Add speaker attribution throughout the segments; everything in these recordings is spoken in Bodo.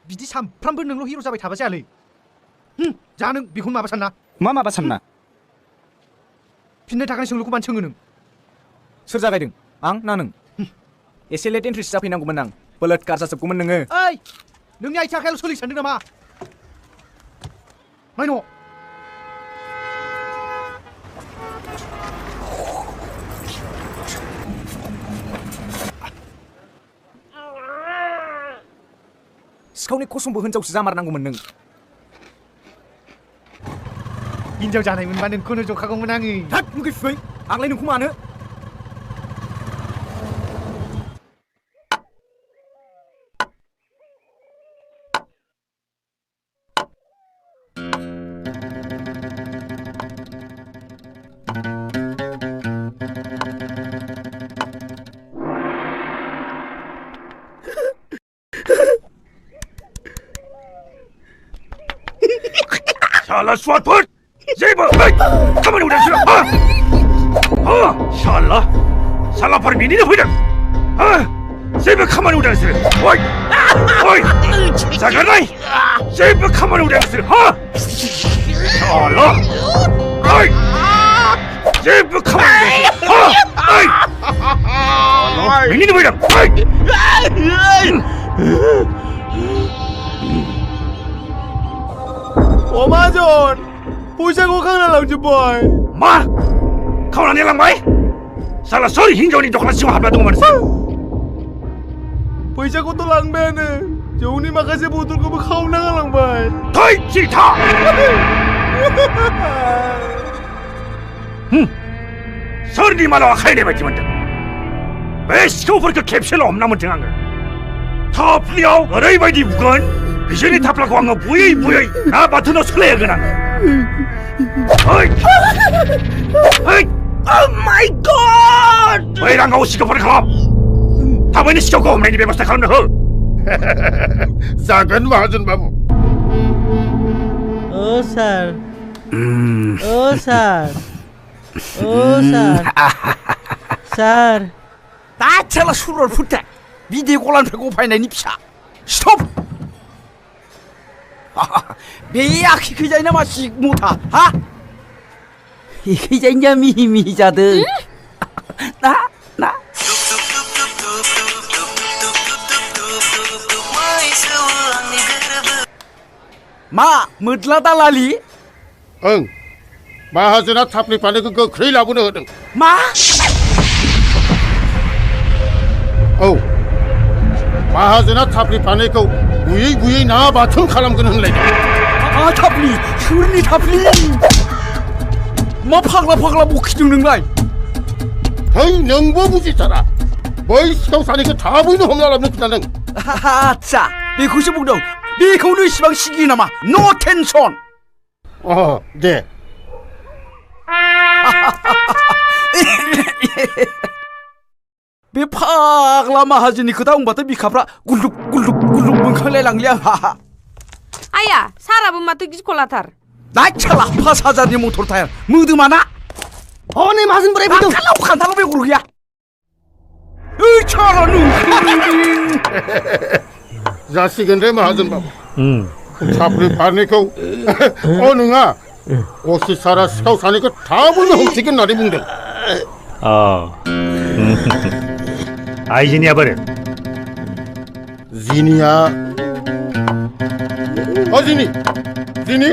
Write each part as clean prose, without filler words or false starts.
Speaker 1: बिदि सामफ्रामबो नोंल' हिर' जाबाय थाबा जायालै जा नों बेखौनो माबा सानना
Speaker 2: मा माबा सानना
Speaker 1: फिननो थाखाय सोंलुखौ मानो सोङो नों
Speaker 2: सोर जागायदों आं ना नों एसे लेट एन्ट्रिसो जाफैनांगौमोन आं बोलोदकार जाजोबगौमोन नोङो
Speaker 1: ओइ नोंनि आइथिं आखाइल' सोलिनो सानदों नामा माय न'
Speaker 2: सिखावनि कसमबो हिनजावसो जामारनांगौमोन नों
Speaker 1: हिनजाव जानायमोनबा नोंखौनो जखागौमोन आङो
Speaker 2: हाट मुगै फुगै आंलाय नोंखौ मानो
Speaker 3: शाला स्वादफोर जेबो खामानि उदांसो शाला शालाफोर बिनिनो फैदों जेबो खामानि उदांसो जागारनाय जेबो खामानि उदांसो शाला जेबो खामानि बिनिनो फैदों
Speaker 4: 어마존 보자고 강나랑주보이
Speaker 3: 마! 카운안에 랑마이? 살라 소리 흰전이 독한 시와 합라동 말했어
Speaker 4: 보자고 또 랑배는 저우니 마카세 보들고 뭐 카운나가 랑바이
Speaker 3: 더이 싫다! 소리 말아와 카이레 맞지만 왜 시커버리그 캡슐 없나면 등한 거 터플리오 어레이바이디 우건 비전이 탑라고 한거 부여이 나 바트너 술래야 그냥 어이 오 마이 갓 왜 이런 거 시켜버려 가 다음에는 시켜고 오면 입에 버스타 가는 거
Speaker 5: जागोन माहाजोन बाबु
Speaker 6: ओ सर सर
Speaker 1: 나처럼 술을 풀때 미디어 골란fe 고파이나니 피사 스톱 내 아키 그자이나 마시 못하 하?
Speaker 6: 이 그자이냐 미미자들
Speaker 1: 나? 마 못라 달라리?
Speaker 5: ओं माहाजोना थाफ्लि फानैखौ गोख्रै लाबोनो होदों
Speaker 1: मा?
Speaker 5: औ माहाजोना थाफ्लि फानैखौ बुयै बुयै ना बाथोन खालामगोन होनलायदों
Speaker 1: थाफ्लि सोरनि थाफ्लि मा फाग्ला बखिदों नोंलाय
Speaker 5: है नोंबो बुजिथारा बै सिखाव सानैखौ थाबैनो हमना लाबोनो खिन्थादों
Speaker 1: आच्छा बेखौसो बुंदों बेखौनो इसिबां सिगियो नामा नो टेनसन
Speaker 5: दे
Speaker 1: बे फाग्ला माहाजोननि खोथा बुंबाथाय बिखाफ्रा गुलदुब मोनखांलायलांलै आंहा
Speaker 7: आया साराबो माथो गिखलाथार
Speaker 1: नाय साला 5000नि मटर टायार मोदोमाना हनै माहाजोन बोराय फैदों खान्थालाव बेगर गैया ओइ साला
Speaker 5: जासिगोन दे माहाजोन बाबु थाफ्लि फानैखौ नङा असिसारा सिखाव सानैखौ थाबैनो हमसिगोन होननानै बुंदों
Speaker 3: आइजिनिया बोरो
Speaker 5: जिनिया जिनि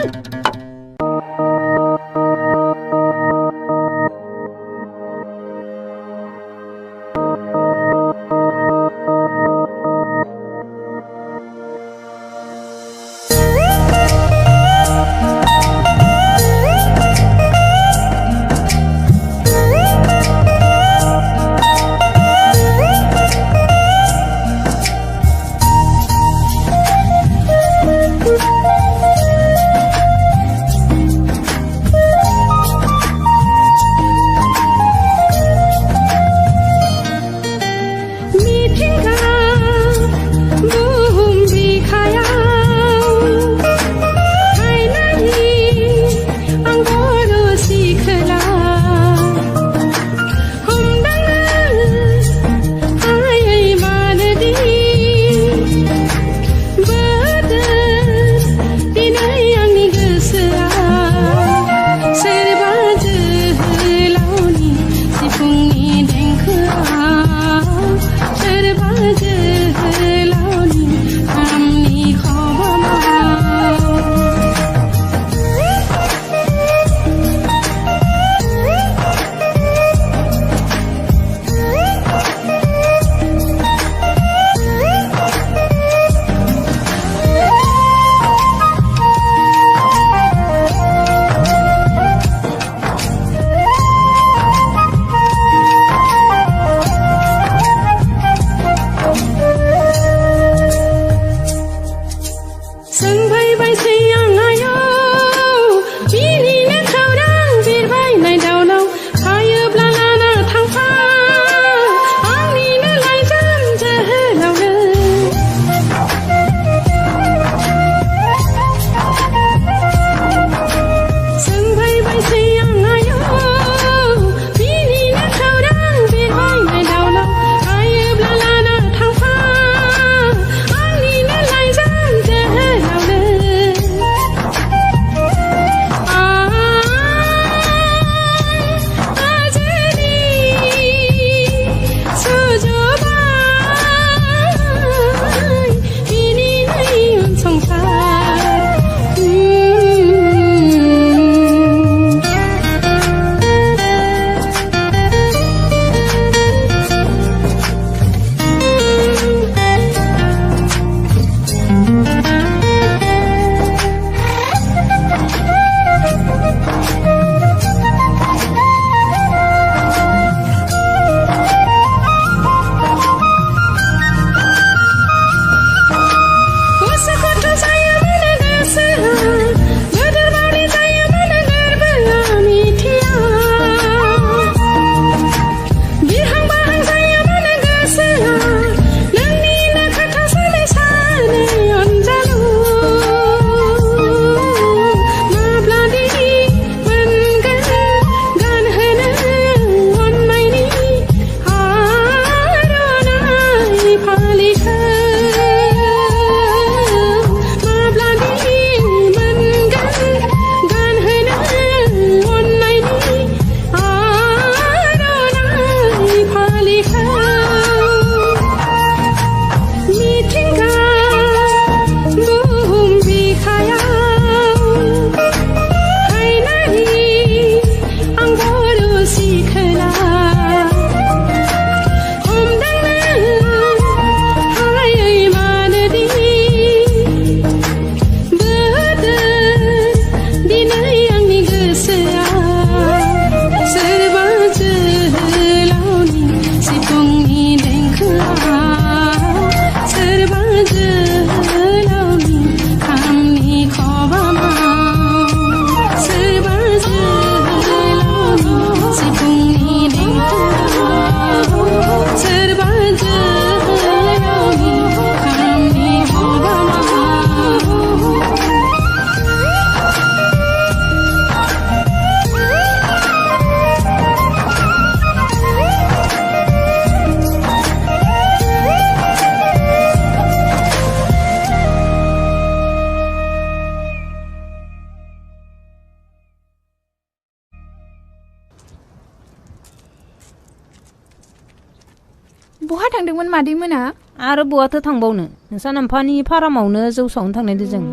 Speaker 8: मादै मोना
Speaker 7: आरो बहाथो थांबावनो नोंसा नोम्फानि फारामावनो जौ सावनो थांनायदो जों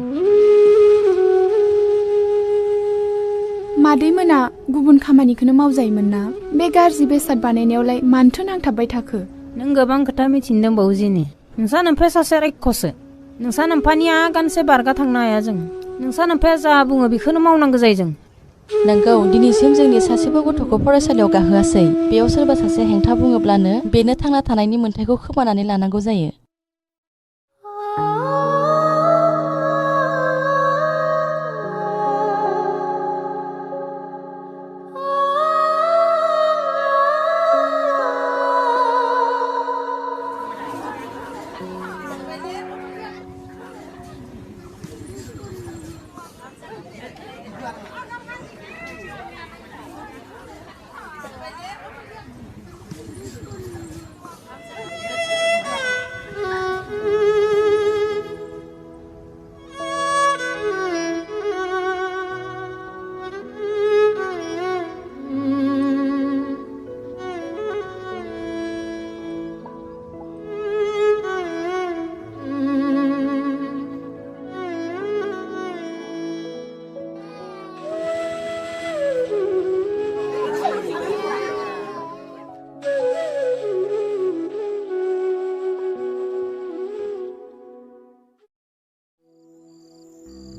Speaker 8: मादै मोना गुबुन खामानिखौनो मावजायोमोन ना बे गाज्रि बेसाद बानायनायावलाय मानोथो नांथाबबाय थाखो
Speaker 7: नों गोबां खोथा मिथिनो दंबावो जेनि नोंसा नोम्फाया सासे रायखसो नोंसा नोम्फानि आगानसे बारगा थांनो हाया जों नोंसा नोम्फाया जा बुङो बेखौनो मावनांगौ जायो जों
Speaker 9: नंगौ दिनैसिम जोंनि सासेबो गथ'खौ फरायसालियाव गाहोआसै बेयाव सोरबा सासे हेंथा बुङोब्लानो बेनो थांना थानायनि मोन्थायखौ खोमानानै लानांगौ जायो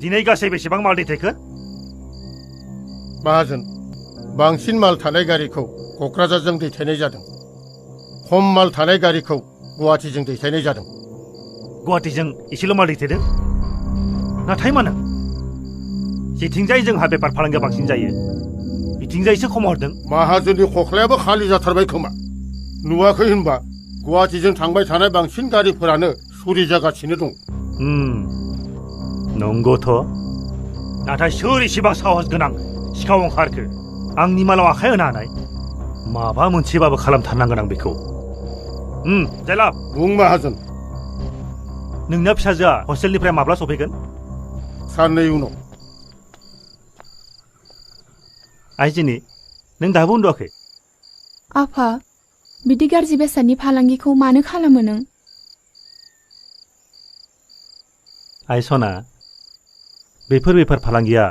Speaker 3: दिनै गासै बेसेबां माल दैथायखो
Speaker 5: माहाजोन बांसिन माल थानाय गारिखौ क'क्राझारजों दैथायनाय जादों खम माल थानाय गारिखौ गुवाहाटीजों दैथायनाय जादों
Speaker 3: गुवाहाटीजों एसेल' माल दैथायदों नाथाय मानो जेथिंजाय जोंहा बेफार फालांगिया बांसिन जायो बिथिंजायसो खम हरदों
Speaker 5: माहाजोननि खख्लायाबो खालि जाथारबाय खोमा नुवाखै होनबा गुवाहाटीजों थांबाय थानाय बांसिन गारिफोरानो सुरि जागासिनो दं
Speaker 3: नंगौथ' नाथाय सोर इसेबां साहस गोनां सिखाव ओंखारखो आंनि मालाव आखाय होनो हानाय माबा मोनसेबाबो खालामथारनांगोन आं बेखौ जेलाब
Speaker 5: बुं माहाजोन
Speaker 3: नोंना फिसाजोआ हस्टेलनिफ्राय माब्ला सफैगोन
Speaker 5: साननै उनाव
Speaker 3: आइजिनि नों दाबो उन्दुआखै
Speaker 8: आफा बिदि गाज्रि बेसादनि फालांगिखौ मानो खालामो नों
Speaker 3: आइ सना बेफोर बेफार फालांगिया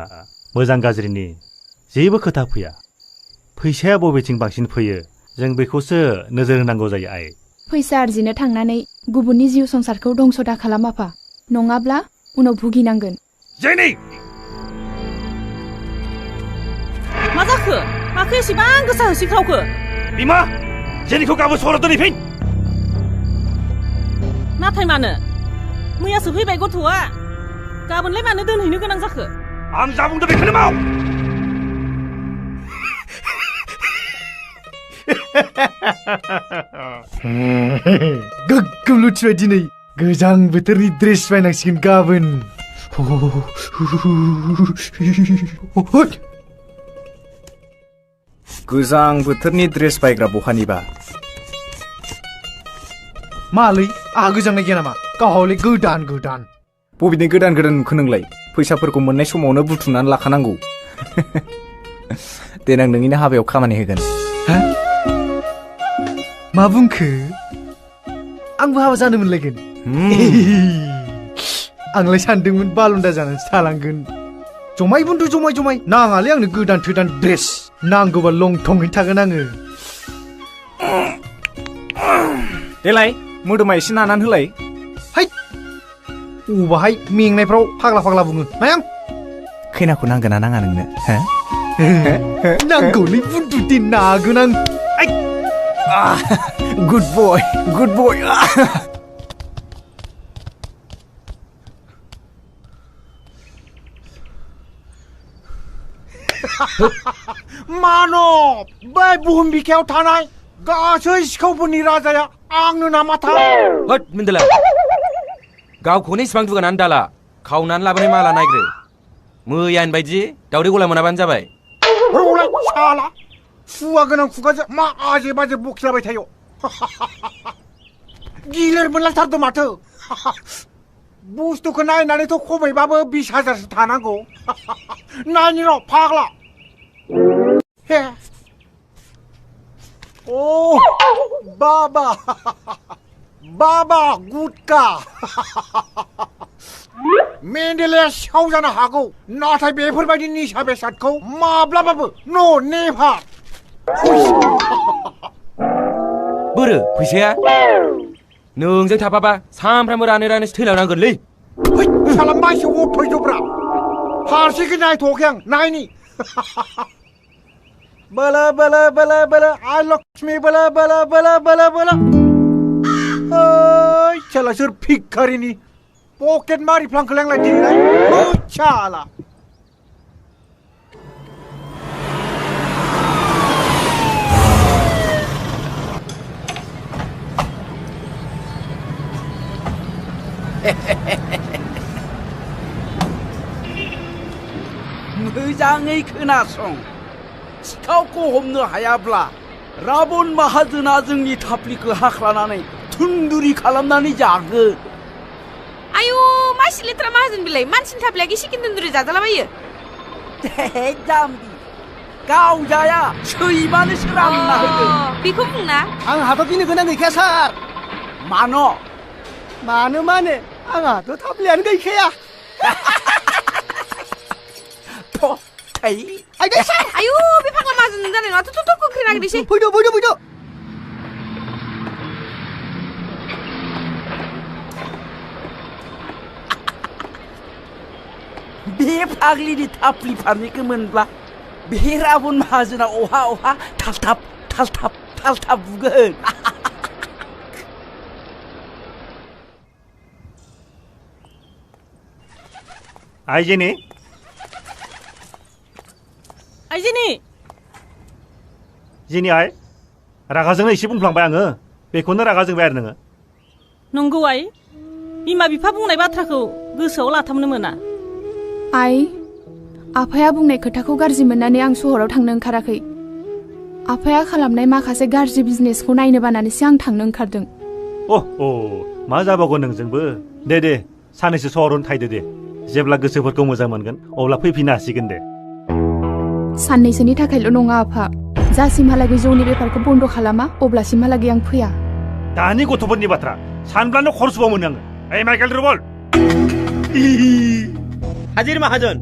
Speaker 3: मोजां गाज्रिनि जेबो खोथा फैया फैसाया बबेथिं बांसिन फैयो जों बेखौसो नोजोर होनांगौ जायो आइ
Speaker 8: फैसा आरजिनो थांनानै गुबुननि जिउ संसारखौ दंस' दा खालाम आफा नङाब्ला उनाव भुगिनांगोन
Speaker 3: जेनि
Speaker 7: मा जाखो माखो एसेबां गोसा होसिख्रावखो
Speaker 3: बिमा जेनिखौ गाबोन सहराव दोनहैफिन
Speaker 7: नाथाय मानो मैयासो फैबाय गथ'आ गाबोनलाय मानो दोनहैनो गोनां जाखो
Speaker 3: आं जा बुंदों बेखौनो माव
Speaker 4: गोग्गोम लुथिबाय दिनै गोजां बोथोरनि ड्रेस बायनांसिगोन गाबोन
Speaker 2: गोजां बोथोरनि ड्रेस बायग्रा बहानिबा
Speaker 4: मालै आहा गोजांनाय गैया नामा गावहावलाय गोदान गोदान
Speaker 2: बबेनि गोदान गोदान नुखो नोंलाय फैसाफोरखौ मोननाय समावनो बुथुमनानै लाखानांगौ देनां नोंनिनो हाबायाव खामानि होगोन
Speaker 4: मा बुंखो आंबो हाबा जानो मोनलायगोन आंलाय सानदोंमोन बालुन्दा जानानैसो थालांगोन जमाय बुन्दु जमाय नाङालै आंनो गोदान थोदान ड्रेस नांगौबा लं थङै थागोन आङो
Speaker 2: देलाय मोदोमा एसे नानानै होलाय
Speaker 4: हाय अबाहाय मेंनायफ्राव फाग्ला बुङो नायां
Speaker 2: खैनाखौ नांगोना नाङा नोंनो
Speaker 4: नांगौलै बुन्दु दिन नागोन आं
Speaker 2: गुड बय
Speaker 1: मानब बै बुहुम बिखायाव थानाय गासै सिखावफोरनि राजाया आंनो नामाथाय
Speaker 10: होद मिन्दला गावखौनो इसिबां दुगानानै दाला खावनानै लाबोनाय माला नायग्रो मैयानि बायदि दावदै गला मोनाबानो जाबाय
Speaker 1: रौलाय साला सुवा गोनां खुगाजों मा आजे बाजे बखिलाबाय थायो गिलिर मोनलायथारदों माथो बुस्थुखौ नायनानैथ' खमैबाबो 20,000सो थानांगौ नायनि र' फाग्ला हे ओ बाबा बाबा गुटका मेन्डेलाया सिखाव जानो हागौ नाथाय बेफोरबायदि निसा बेसादखौ माब्लाबाबो नेभार
Speaker 10: बोरो फैसाया नोंजों थाफाबा सामफ्रामबो रानै रानैसो थैलांनांगोनलै
Speaker 1: साला मानसि अथयजब्रा फारसेखै नायथ'वाखै आं नायनि बोलो बोलो बोलो बोलो आइ लक्ष्मी बोलो बोलो बोलो बोलो बोलो ओइ साला सोर भिखारिनि पकेट मारिफ्लांखोलांलाय दिनैलाय साला
Speaker 11: मोजाङै खोनासं सिखावखौ हमनो हायाब्ला राबन माहाजोना जोंनि थाफ्लिखौ हाख्लानानै थुन्दुरि खालामनानै जागोन
Speaker 12: आयु मासि लेथ्रा माहाजोन बिलाय मानसिनि थाफ्लिया गिसिखिन थुन्दुरि जाजालाबायो
Speaker 11: जाम्बि गाव जाया सैमानोसो रानना होगोन
Speaker 12: बेखौ बुंना
Speaker 11: आंहाथ' गिनो गोनां गैखाया सार मानो माने आंहाथ' थाफ्लियानो गैखाया
Speaker 12: आयु बे फाग्ला माहाजोन जानाय नङा थ' गोख्रै नागिरनोसै
Speaker 11: फैद' बे फाग्लिनि थाफ्लि फारनैखौ मोनब्ला बे राबन माहाजोना अहा थालथाब बुगोन
Speaker 3: आइजेनि जिनि आइ रागाजोंनो एसे बुंफ्लांबाय आङो बेखौनो रागा जोंबाय आरो नोङो
Speaker 13: नंगौ आइ बिमा बिफा बुंनाय बाथ्राखौ गोसोआव लाथाबनो मोना
Speaker 8: आइ आफाया बुंनाय खोथाखौ गाज्रि मोननानै आं सहराव थांनो ओंखाराखै आफाया खालामनाय माखासे गाज्रि बिजनेसखौ नायनो बानानैसो आं थांनो ओंखारदों
Speaker 3: मा जाबावगोन नोंजोंबो दे सानैसो सहरावनो थायदो दे जेब्ला गोसोफोरखौ मोजां मोनगोन अब्ला फैफिननो हासिगोन दे
Speaker 8: साननैसोनि थाखायल' नङा आफा जासिमहालागै जौनि बेफारखौ बन्द' खालामा अब्लासिमहालागै आं फैया
Speaker 3: दानि गथ'फोरनि बाथ्रा सानब्लानो खरसबाव मोनो आङो ओइ माइकेल रुबल
Speaker 14: हाजिर माहाजोन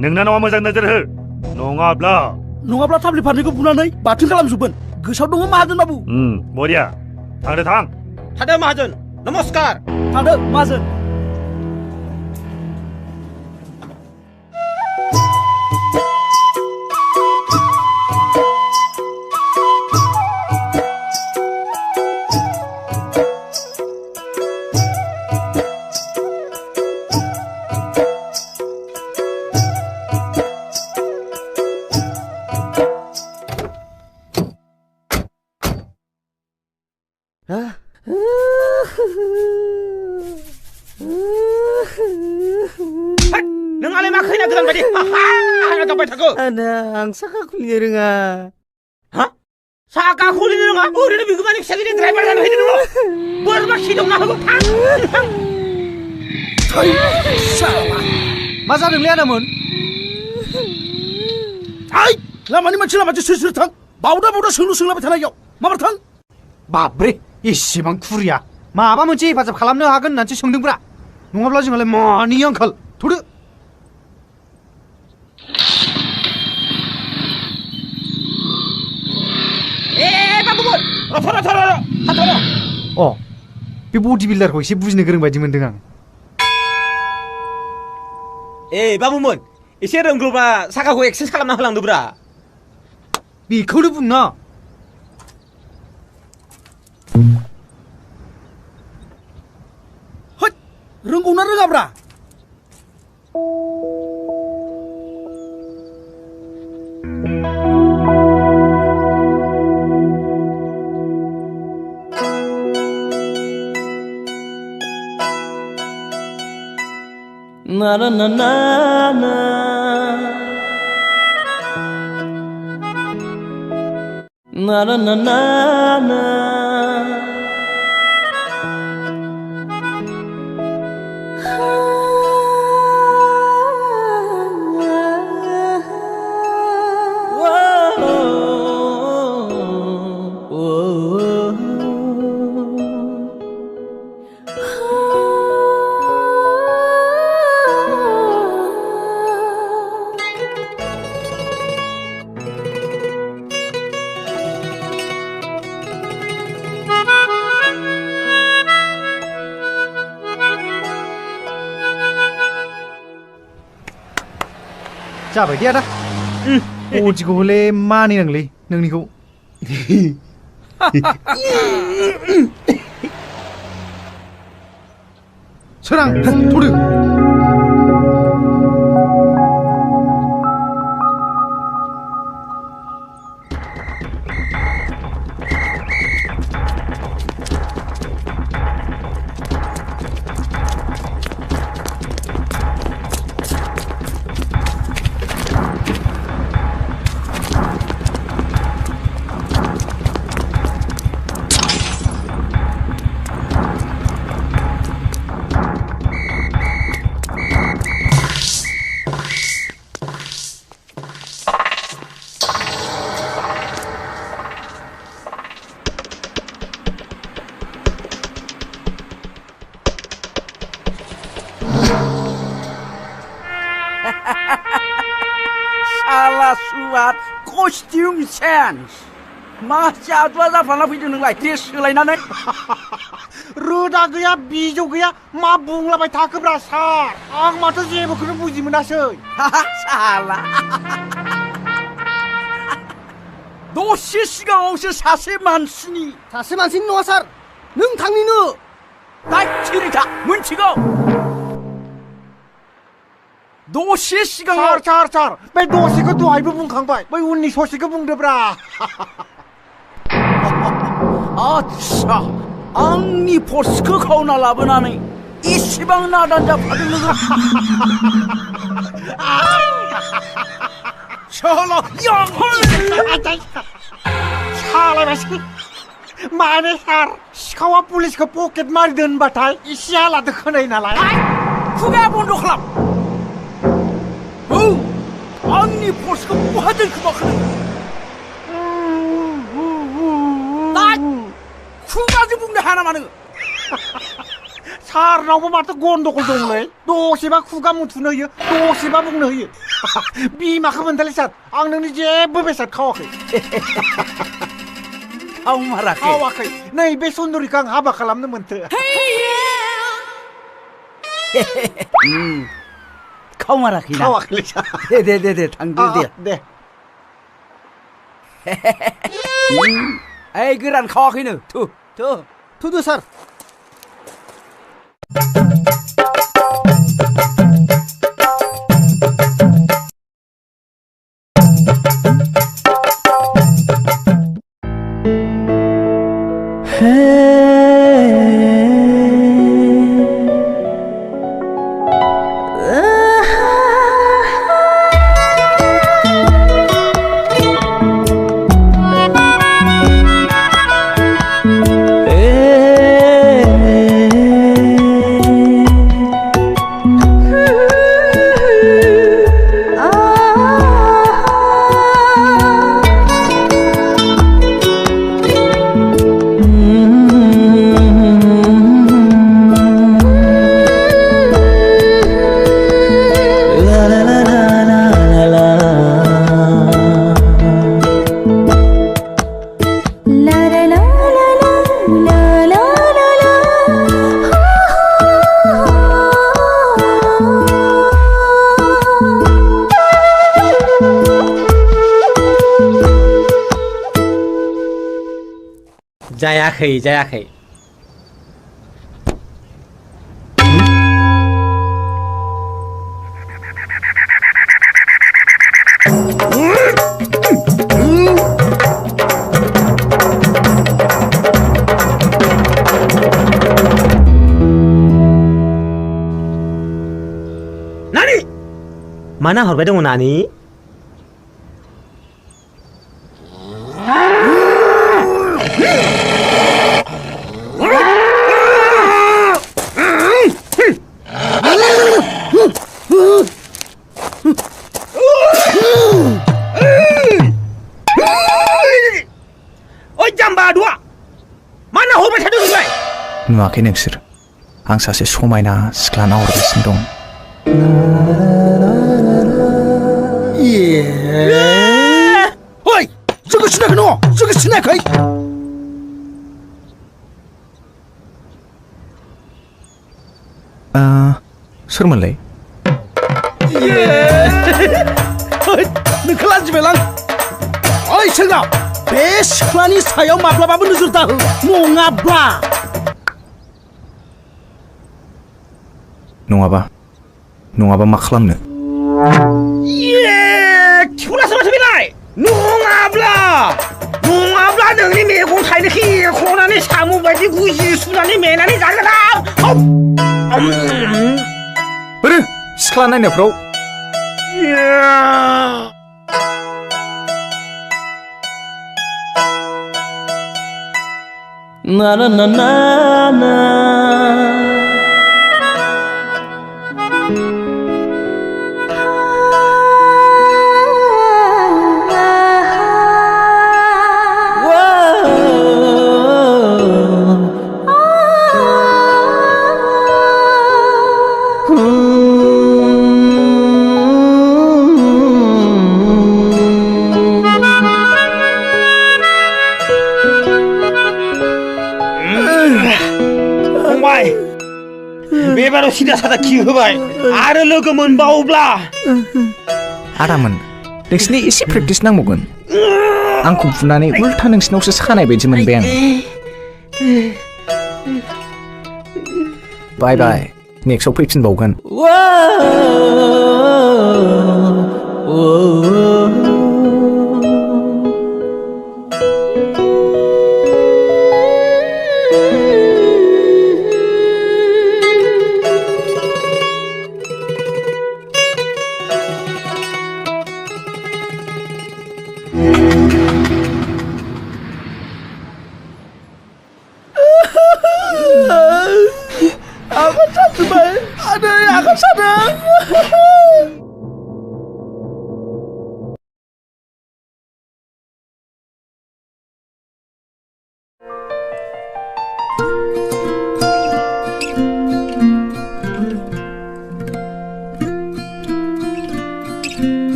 Speaker 3: नोंना न'आ मोजां नोजोर हो नङाब्ला
Speaker 11: थाफ्लि फारनैखौ बुनानै बाथोन खालामजोबगोन गोसोआव दङ माहाजोन बाबु
Speaker 3: बरिया थांदो
Speaker 14: माहाजोन नमस्कार
Speaker 11: थांदो माहाजोन
Speaker 14: नोंहालाय मा खैना गोदान बायदि गाबबाय थाखो
Speaker 6: आं साखा खुलिनो रोङा
Speaker 14: साखा खुलिनो रोङा ओरैनो बिगुमानि फिसाजोनि ड्राइभार जानो हैदों नोङो बोरैबा सिदोंना होगौ
Speaker 1: मा जादोंलै आदामोन
Speaker 11: लामानि मानसि लामाजों सोर थां बावदा सोंलाबाय थानायाव माबार थां
Speaker 1: बाब्रे एसेबां खुरिया माबा मोनसे हेफाजाब खालामनो हागोन होननानैसो सोंदोंब्रा नङाब्ला जोंहालाय मानि आंखाल थ'दो
Speaker 14: बाबुमोन
Speaker 1: बे बडि बिल्डारखौ एसे बुजिनो गोरों बायदि मोनदों आं
Speaker 14: बाबुमोन एसे रोंगौबा साखाखौ एक्सेस खालामना होलांदोब्रा
Speaker 1: बेखौनो बुंना
Speaker 11: रोंगौना रोङाब्रा
Speaker 6: na na na na na na na na na na
Speaker 4: जाबाय दे आदा अजिखौ हले मानिनांलै नोंनिखौ सोरां थ'दो
Speaker 1: साला सुवाद कस्टिउम चेन्ज मा जादुआ जाफ्लाना फैदों नोंलाय ड्रेस सोलायनानै
Speaker 14: रोदा गैया बिजौ गैया मा बुंलाबाय थाखोब्रा सार आं माथो जेबोखौनो बुजि मोनासै
Speaker 1: साला दसे सिगाङावसो सासे मानसिनि
Speaker 11: नङा सार नोंथांनिनो
Speaker 1: दाय थिरिथा मोनथिगौ दसे सिगाङाव
Speaker 14: सार बै दसेखौ दहायबो बुंखांबाय बै उननि ससेखौ बुंदोब्रा
Speaker 1: आच्छा आंनि पर्सखौ खावना लाबोनानै एसेबां नादान जाफादों नोङो
Speaker 14: सालायबायसै माने सार सिखावा पुलिसखौ पकेट मारि दोनबाथाय एसे आलादा खोनायो नालाय
Speaker 1: खुगाया बन्द' खालाम आंनि पर्सखौ बहा दोनखोमाखो खुगाजों बुंनो हाया नामा नोङो
Speaker 14: सारनावबो माथो गन्दगल दंलै दसेबा खुगा मुथुनो होयो दसेबा बुंनो होयो बिमाखौ मोनथारलै सार आं नोंनि जेबो बेसाद खावाखै खावाखै नै बे सुन्दरिखौ आं हाबा खालामनो मोनथो
Speaker 1: खावमाराखै ना
Speaker 14: खावाखैलै
Speaker 1: दे थांदो दे ओइ गोरान खावाखैनो
Speaker 11: थुदो सार
Speaker 6: जायाखै
Speaker 14: नानी
Speaker 6: माना हरबाय दङ नानी
Speaker 2: नुवाखै नोंसोर आं सासे समायना सिख्ला नाहरगासिनो दं
Speaker 1: ओइ जोंखौ सिनायाखै नङ जोंखौ सिनायाखै
Speaker 2: सोरमोनलाय
Speaker 1: नोंखौ लाजिबायलां ओइ सेंग्रा बे सिख्लानि सायाव माब्लाबाबो नोजोर दाहो
Speaker 2: नङाबा मा खालामनो
Speaker 1: थिखुलासो माथो बेलाय नङाब्ला नोंनि मेगन थाइनो खेख'नानै साम' बायदि गुजि सुनानै मेनानै जागोन आं
Speaker 2: बोरो सिख्ला नायनायफ्राव
Speaker 15: na na na na na
Speaker 1: बेबाराव सिदा सादा खि होबाय आरो लोगो मोनबावोब्ला
Speaker 2: आदामोन नोंसिनि एसे प्रेक्टिस नांबावगोन आंखौ बुनानै उल्था नोंसिनावसो सानाय बायदि मोनबाय आं बाय बाय नेक्स्टआव फैफिनबावगोन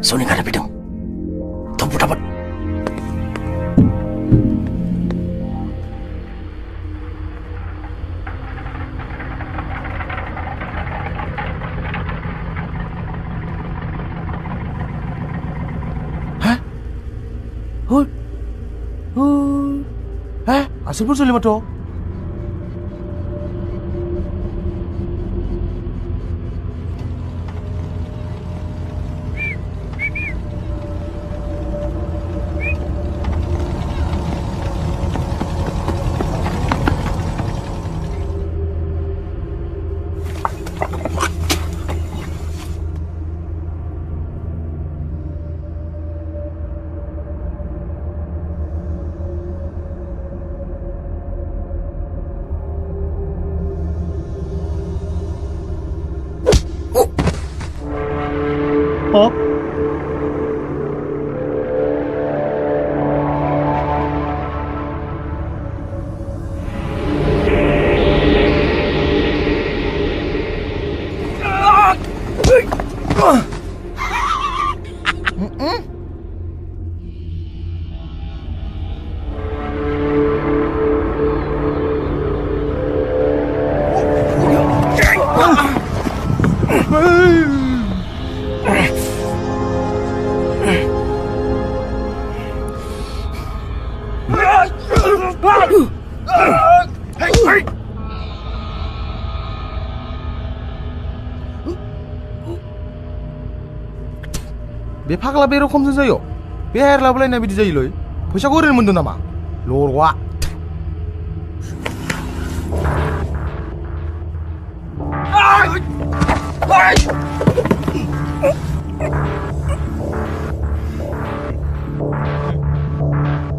Speaker 1: Sony nggak ada bidang. Tunggu dapat. Hah? Asal pun sulit betul. बे फाग्ला बे रखमसो जायो बे हायार लाबोलायनाय बिदि जायोलै फैसाखौ ओरैनो मोनदों नामा लरवा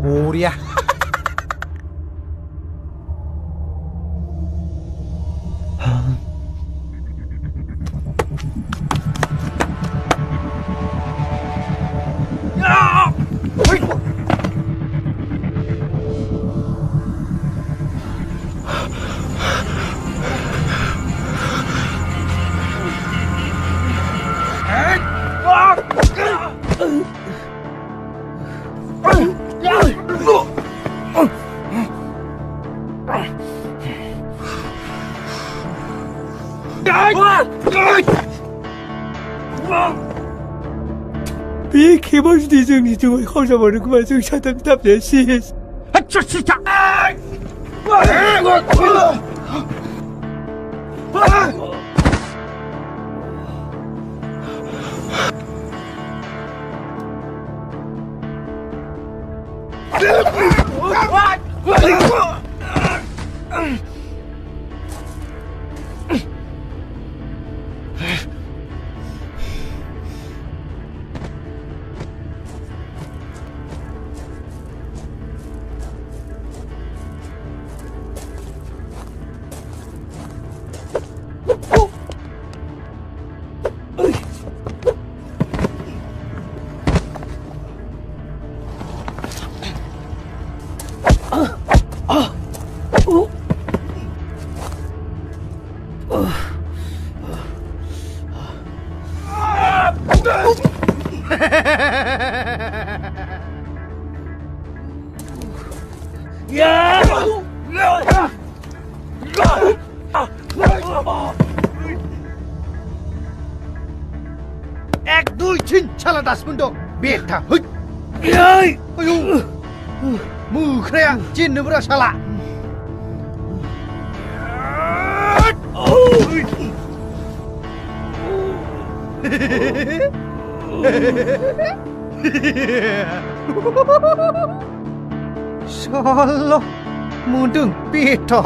Speaker 1: बरिया
Speaker 14: बे खेबाव जुदि जोंनि जौयै खावजाबावदोंबा जों साथाम थाबनाया सेस
Speaker 4: এক দুই তিন শালা দাসমুন্ড বেটা হই আয়ু মুখরা চিন্নবরা শালা শালা মুন্ডুং বেটা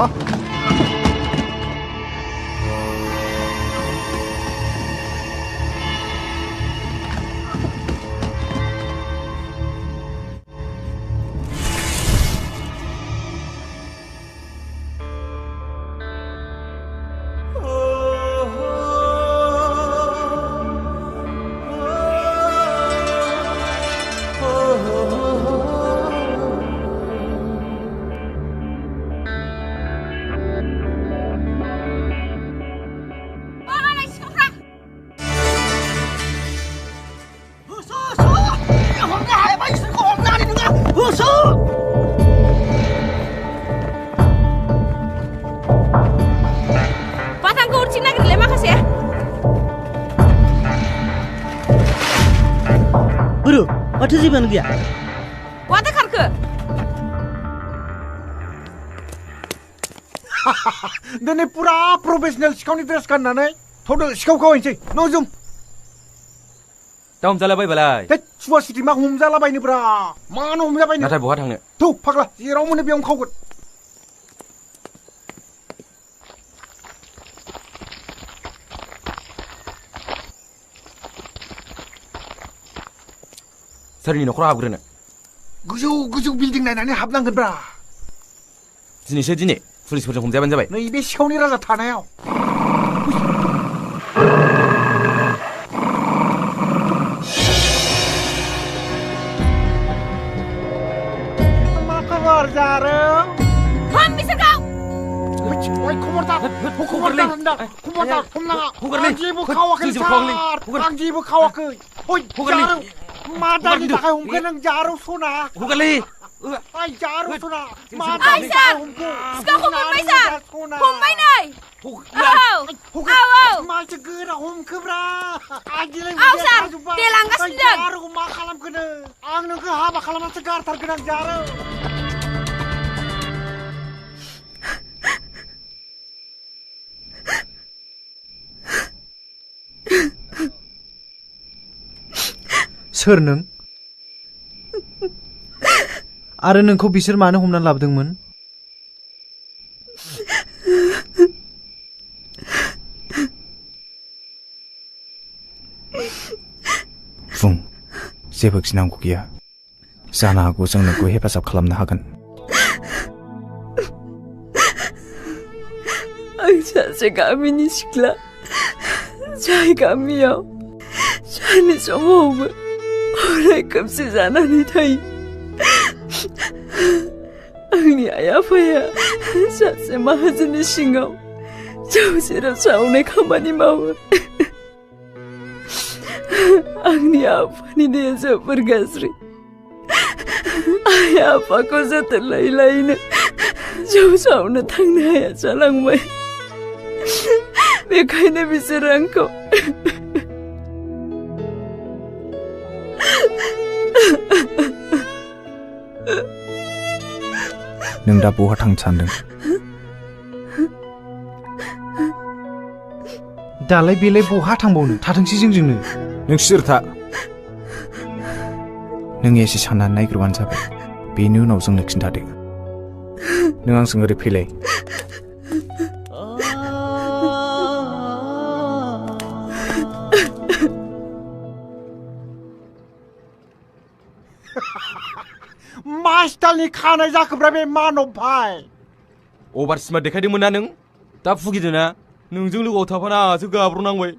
Speaker 11: Bodo, माथो जेबोआनो गैया
Speaker 12: बहाथो खारखो
Speaker 14: दिनै पुरा प्रफेसनेल सिखावनि ड्रेस गाननानै थौदो सिखाव खावहैनोसै न' जुम
Speaker 10: दा हमजालाबायबालाय
Speaker 14: सुवा सिटि मा हमजालाबायनोब्रा मानो हमजाबायनो
Speaker 10: नाथाय बहा थांनो
Speaker 14: थौ फाग्ला जेराव मोनो बेयावनो खावगोन
Speaker 10: सोरनि न'खराव हाबग्रोनो
Speaker 14: गोजौ गोजौ बिल्डिं नायनानै हाबनांगोनब्रा
Speaker 10: दिनैसो दिनै पुलिसफोरजों हमजाबानो जाबाय
Speaker 14: नैबे सिखावनि राजा थानायाव मा खबर जारौ
Speaker 12: हम बिसोरखौ
Speaker 14: ओइ खबरदार खबरदार हमनाङा आं जेबो खावाखै सार आं जेबो खावाखै ओइ जारौ मा दानि थाखाय हमखो नों जारौ सना
Speaker 10: हगारलै
Speaker 14: ओइ जारौ सना मा दानि थाखाय हमखो
Speaker 12: सिखावखौ मोनबाय सार हमबाय नै
Speaker 14: माथो गोरा हमखोब्रा
Speaker 12: औ सार दे लांगासिनो जों
Speaker 14: जारौखौ मा खालामखो नों आं नोंखौ हाबा खालामनासो गारथारगोन आं जारौ
Speaker 4: सोर नों आरो नोंखौ बिसोर मानो हमनानै लाबोदोंमोन बुं जेबो गिनांगौ गैया जानो हागौ जों नोंखौ हेफाजाब खालामनो हागोन
Speaker 16: आं सासे गामिनि सिख्ला जाय गामियाव सानै समावबो अराय खोमसि जानानै थायो आंनि आइ आफाया सासे माहाजोननि सिङाव जौ जेराव सावनाय खामानि मावो आंनि आफानि देहा जोबोर गाज्रि आइ आफाखौ जोथोन लायै लायैनो जौ सावनो थांनो हाया जालांबाय बेखायनो बिसोरो आंखौ
Speaker 2: नों दा बहा थांनो सानदों?
Speaker 4: दालाय बेलाय बहा थांबावनो थाथोंसै जोंजोंनो।
Speaker 2: नों सिरि था। नों एसे साननानै नायग्रोबानो जाबाय। बेनि उनाव जोंनो खिन्थादो। नों आंजों ओरै फैलाय।
Speaker 14: मा स्टाइलनि खानाय जाखोब्रा बे मानब भाई?
Speaker 10: अभार स्मार्ट देखायदोंमोन ना नों? दा फुगिदो ना? नोंजों लोगोआव थाफाना आंहासो गाब्र'नांबाय।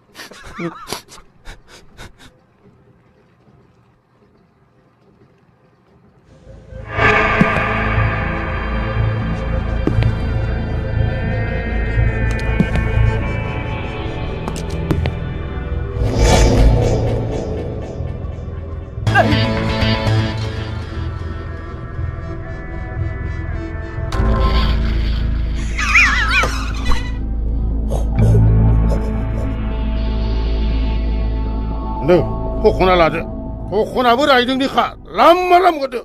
Speaker 5: नों हखना लादो। हखनाबो रायदोंनिखा लामा लामगोदो।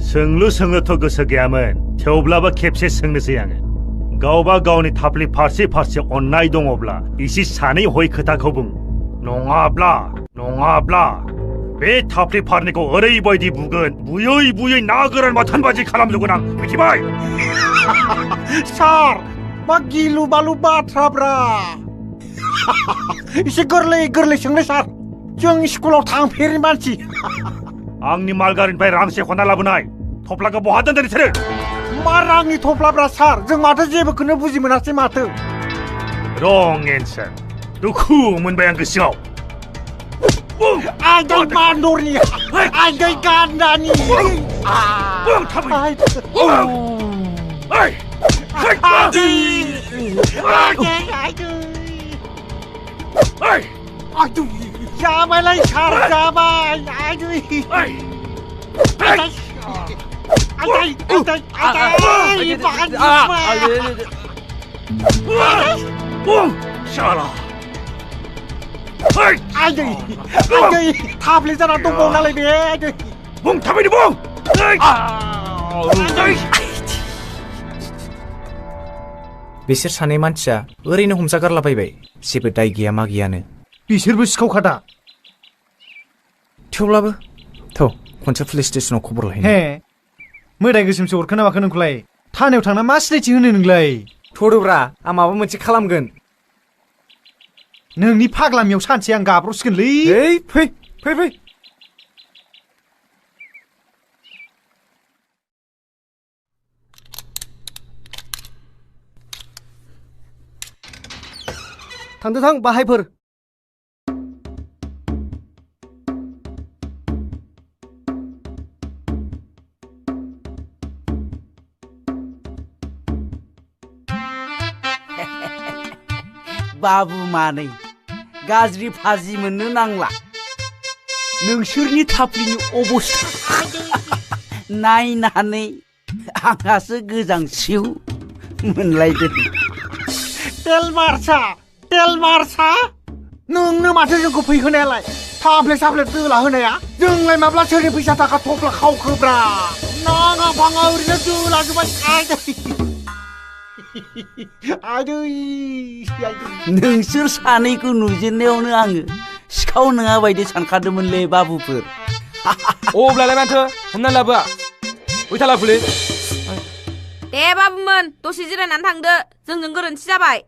Speaker 3: सोंलु सोंनोथ' गोसो गैयामोन, थेवब्लाबो खेबसे सोंनोसै आङो। गावबा गावनि थाफ्लि फारसे फारसे अननाय दङब्ला इसे सानै हय खोथाखौ बुं। नङाब्ला बे थाफ्लि फारनैखौ ओरैबायदि बुगोन, बुयै बुयै ना गोरान बाथोन बादि खालामजोबगोन आं, मिथिबाय?
Speaker 14: सार मा गिलु बालु बाथ्राब्रा। एसे गोरलै सोंनाय सार। जों स्कुलाव थांफेरि मानसि।
Speaker 3: आंनि मालगारिनिफ्राय रां सेखना लाबोनाय थफ्लाखौ बहा दोनदों नोंसोरो?
Speaker 14: मा रांनि थफ्लाब्रा सार? जों माथो जेबोखौनो बुजि मोनासै माथो।
Speaker 3: रं एन्सार। दुखु मोनबाय आं गोसोआव।
Speaker 14: आदै बान्दरनि, आदै गान्दानि। जाबायलाय सार जाबाय। थाफ्लि जाना दंबावो नालाय बे।
Speaker 3: बुं थाबैनो बुं।
Speaker 2: बिसोर सानै मानसिया ओरैनो हमजागारलाबायबाय। जेबो दाय गैया मा गैयानो।
Speaker 4: बिसोरबो सिखावखादा।
Speaker 2: थेवब्लाबो खनसे पुलिस स्टेसनाव खबर लाहैनो।
Speaker 4: हे मोदाय गोसोमसो हरखो ना माखो नोंखौलाय? थानायाव थांना मा सिनायथि होनो नोंलाय?
Speaker 2: थोदोब्रा, आं माबा मोनसे खालामगोन।
Speaker 4: नोंनि फाग्लामियाव सानसे आं गाब्र'सिगोनलै।
Speaker 2: फै।
Speaker 11: थां बाहायफोर।
Speaker 17: बाबु मानै गाज्रि फाजि मोननो नांला। नोंसोरनि थाफ्लिनि अबस्था नायनानै आंहासो गोजांस्रिउ मोनलायदों।
Speaker 14: तेल मारसा नोंनो माथो जोंखौ फैहोनायालाय? थाफ्ले साफ्ले दोला होनाया जोंलाय माब्ला सोरनि फैसा थाखा थफ्ला खावखोब्रा? नाङा फाङा ओरैनो दोला जोबाय।
Speaker 17: नोंसोर सानैखौ नुजेननायावनो आङो सिखाव नङा बायदि सानखादोंमोनलै बाबुफोर।
Speaker 10: अब्लालाय माथो हमना लाबोआ? उइथाला पुलिस।
Speaker 12: दे बाबुमोन दसे जिरायनानै थांदो, जोंजों गोरोन्थि जाबाय।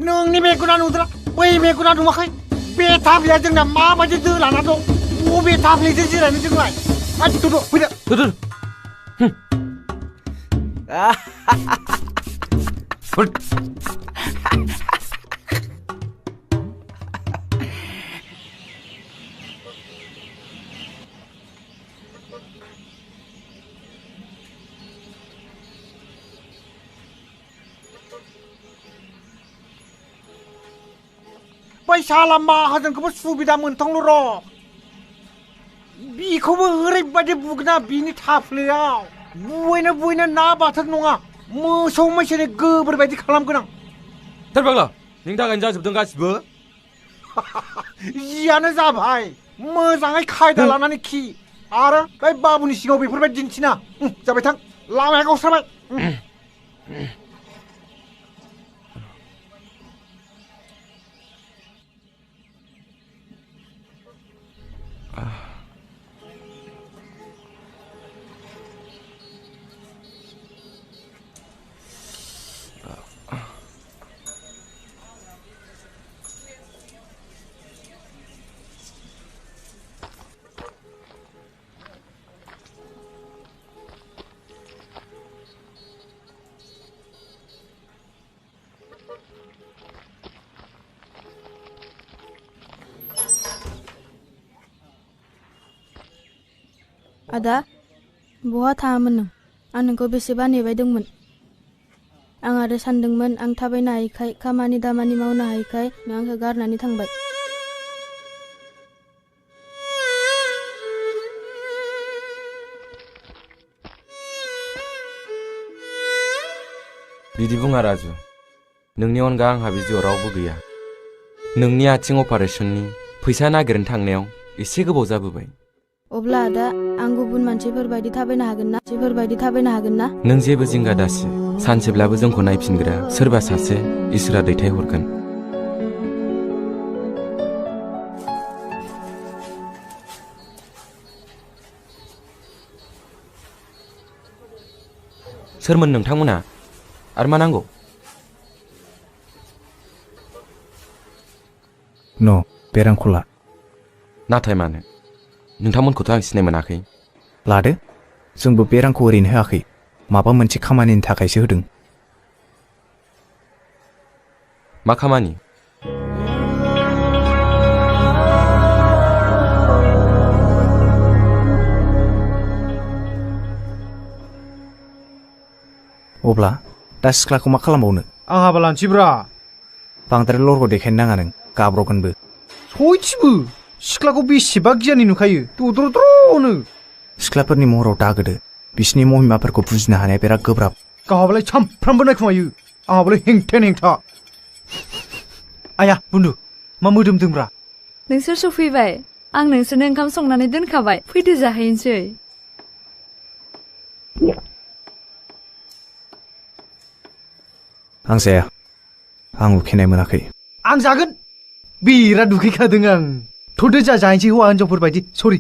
Speaker 14: नोंनि मेगना नुदोंना? बै मेगना नुवाखै? बे थाफ्लिया जोंना माबायदि दोलाना दं? बबे थाफ्लिजों जिरायनो जोंलाय? फैदो। बै साला माहाजोनखौबो सुबिदा मोनथांल' र'। बिखौबो ओरैबायदि बुगोना बिनि थाफ्लियाव बुयैनो ना बाथोन नङा मोसौ मैसोनि गोबोर बायदि खालामगोन आं
Speaker 10: सोर फाग्ला नोंनि थाखायनो जाजोबदों गासिबो
Speaker 14: जियानो जाबाय मोजाङै खायदा लानानै खि आरो बै बाबुनि सिगाङाव बेफोरबायदि दिन्थिना जाबाय थां लामाया गावस्राबाय
Speaker 18: आदा बहा थाङामोन नों आं नोंखौ बेसेबा नेबाय दंमोन आं आरो सानदोंमोन आं थाबायनो हायैखाय खामानि दामानि मावनो हायैखाय नों आंखौ गारनानै थांबाय
Speaker 10: बिदि बुङा राजु नोंनि अनगा आंहा बे जिउआव रावबो गैया नोंनि आथिं अपारेशननि फैसा नागिरनो थांनायाव एसे गोबाव जाबोबाय
Speaker 18: अब्ला आदा आं गुबुन मानसिफोर बायदि थाबायनो हागोन ना
Speaker 10: नों जेबो जिंगा दासि सानसेब्लाबो जोंखौ नायफिनग्रा सोरबा सासे इसोरा दैथायहरगोन सोरमोन नोंथांमोना आरो मा नांगौ
Speaker 2: न' बे रांखौ ला
Speaker 10: नाथाय मानो नोंथांमोनखौथ' आं सिनाय मोनाखै
Speaker 2: लादो जोंबो बे रांखौ ओरैनो होआखै माबा मोनसे खामानिनि थाखायसो होदों
Speaker 10: मा खामानि
Speaker 2: अब्ला दा सिख्लाखौ मा खालामबावनो
Speaker 4: आं हाबा लानोसैब्रा
Speaker 2: बांद्राय लरग' देखायनो नाङा नों गाब्र'गोनबो
Speaker 4: सयथिबो सिख्लाखौ बेसेबा गियानि नुखायो दद्र'द्र'नो
Speaker 2: सिख्लाफोरनि महराव दागोदो बिसिनि महिमाफोरखौ बुजिनो हानाया बिराद गोब्राब
Speaker 4: गावहाबालाय सामफ्रामबो नायखुमायो आंहाबालाय हेंथा आया बुन्दु मा मोदोमदोंब्रा
Speaker 16: नोंसोर सफैबाय आं नोंसोरनो ओंखाम संनानै दोनखाबाय फैदो जाहैनोसै
Speaker 2: आं जाया आं उखैनाय मोनाखै
Speaker 4: आं जागोन बिराद उखैखादों आं थ'दो जाहैनोसै हौवा हिनजावफोर बायदि सरि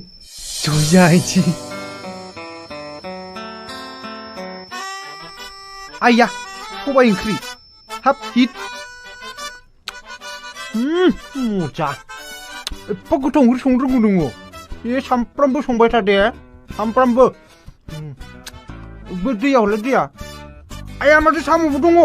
Speaker 4: जाहैनोसै आइया सबाय ओंख्रि हाब हिट मजा एफा गोथाव ओंख्रि संनो रोंगौ दङ बे सामफ्रामबो संबाय था दे सामफ्रामबो बे दैया हरलाय दैया आइया माथो साम'बो दङ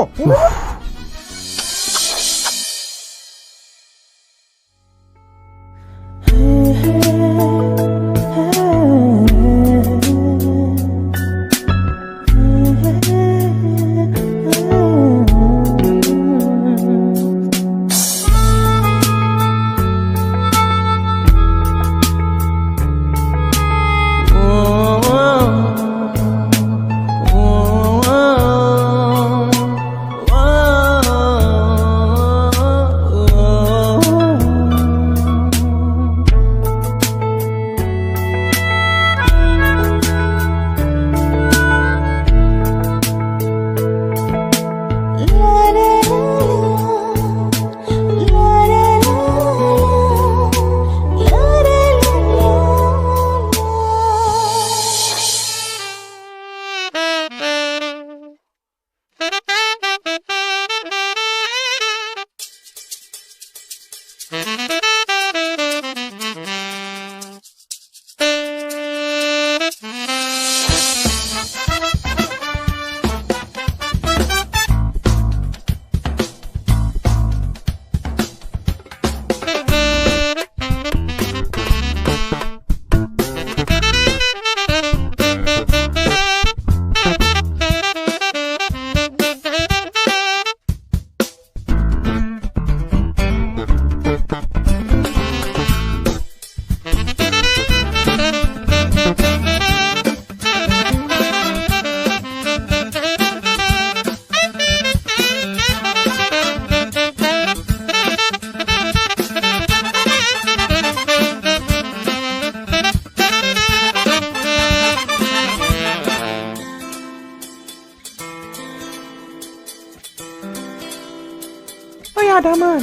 Speaker 19: आदामोन